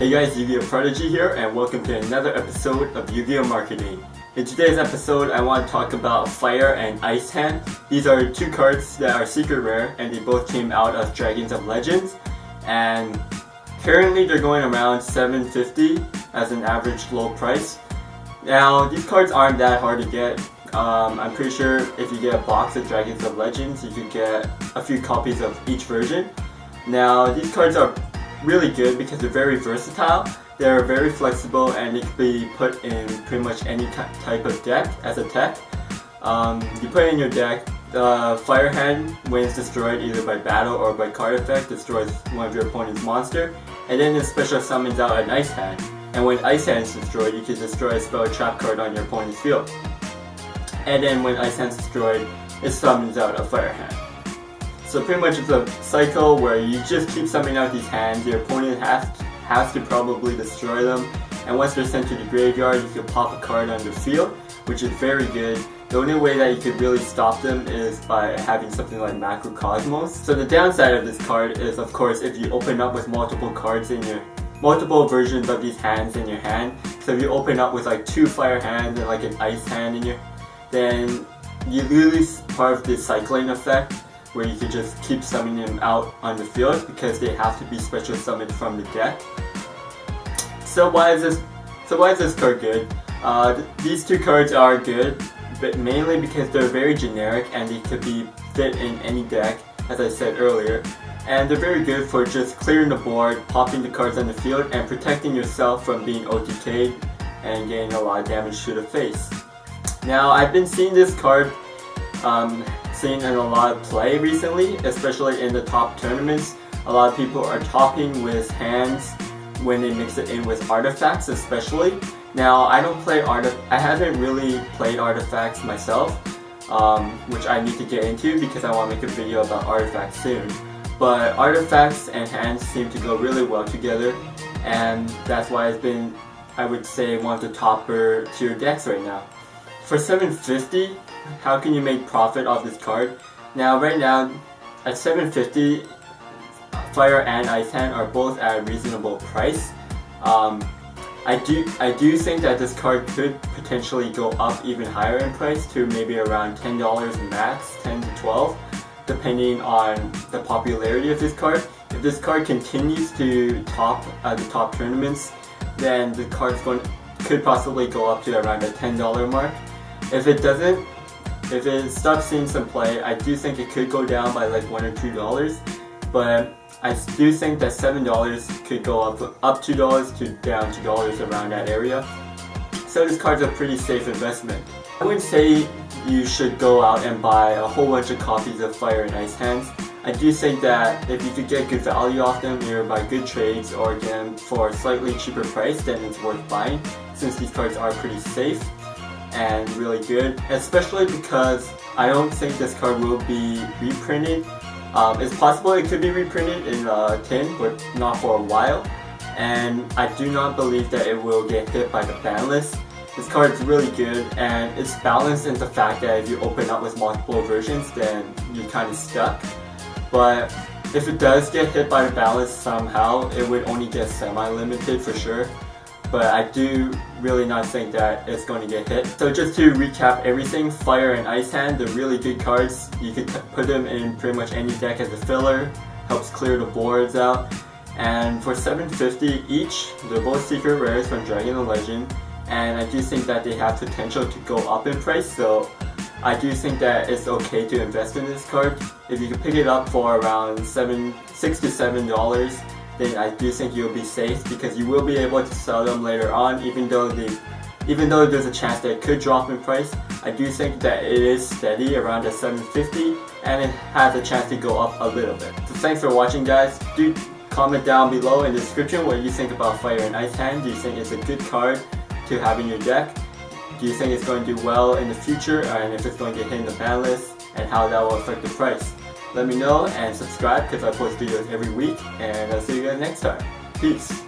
Hey guys, YGOProdigy here, and welcome to another episode of Yugioh Marketing. In today's episode, I want to talk about Fire and Ice Hand. These are two cards that are secret rare, and they both came out of Dragons of Legends. And currently they're going around $7.50 as an average low price. Now, these cards aren't that hard to get. I'm pretty sure if you get a box of Dragons of Legends, you could get a few copies of each version. Now, these cards are really good because they're very versatile, they're very flexible, and they can be put in pretty much any type of deck as a tech. You put it in your deck, the Fire Hand, when it's destroyed either by battle or by card effect, destroys one of your opponent's monster, and then it special summons out an Ice Hand. And when Ice Hand is destroyed, you can destroy a spell or trap card on your opponent's field. And then when Ice Hand is destroyed, it summons out a Fire Hand. So pretty much it's a cycle where you just keep summoning out these hands. Your opponent has to probably destroy them, and once they're sent to the graveyard, you can pop a card on the field, which is very good. The only way that you could really stop them is by having something like Macrocosmos. So the downside of this card is, of course, if you open up with multiple cards in your multiple versions of these hands in your hand. So if you open up with like two Fire Hands and like an Ice Hand in your, then you lose part of the cycling effect, where you can just keep summoning them out on the field because they have to be special summoned from the deck. So why is this card good? These two cards are good, but mainly because they're very generic and they could be fit in any deck, as I said earlier. And they're very good for just clearing the board, popping the cards on the field, and protecting yourself from being OTK'd and getting a lot of damage to the face. Now, I've been seeing this card seen in a lot of play recently, especially in the top tournaments. A lot of people are topping with hands when they mix it in with artifacts, especially. Now, I haven't really played artifacts myself, which I need to get into because I want to make a video about artifacts soon. But artifacts and hands seem to go really well together, and that's why it's been, I would say, one of the topper tier decks right now. For $7.50, how can you make profit off this card? Now, right now, at $7.50, Fire and Ice Hand are both at a reasonable price. I do think that this card could potentially go up even higher in price to maybe around $10 max, 10 to 12, depending on the popularity of this card. If this card continues to top the top tournaments, then the card could possibly go up to around the $10 mark. If it doesn't, if it stops seeing some play, I do think it could go down by like $1 or $2, but I do think that $7 could go up $2 to down $2 around that area. So this card's a pretty safe investment. I wouldn't say you should go out and buy a whole bunch of copies of Fire and Ice Hands. I do think that if you could get good value off them, either by good trades or get them for a slightly cheaper price, then it's worth buying, since these cards are pretty safe and really good, especially because I don't think this card will be reprinted. It's possible it could be reprinted in tin, but not for a while, and I do not believe that it will get hit by the ban list. This card is really good, and it's balanced in the fact that if you open up with multiple versions, then you're kind of stuck. But if it does get hit by the ban list somehow, it would only get semi-limited for sure. But I do really not think that it's going to get hit. So just to recap everything, Fire and Ice Hand, they're really good cards. You could put them in pretty much any deck as a filler, helps clear the boards out. And for $7.50 each, they're both secret rares from Dragon of Legend, and I do think that they have potential to go up in price, so I do think that it's okay to invest in this card. If you can pick it up for around $6 to $7, then I do think you'll be safe because you will be able to sell them later on, even though there's a chance that it could drop in price. I do think that it is steady around the $7.50, and it has a chance to go up a little bit. So thanks for watching, guys. Do comment down below in the description what you think about Fire and Ice Hand. Do you think it's a good card to have in your deck? Do you think it's going to do well in the future, and if it's going to get hit in the ban list, and how that will affect the price? Let me know and subscribe because I post videos every week, and I'll see you guys next time. Peace!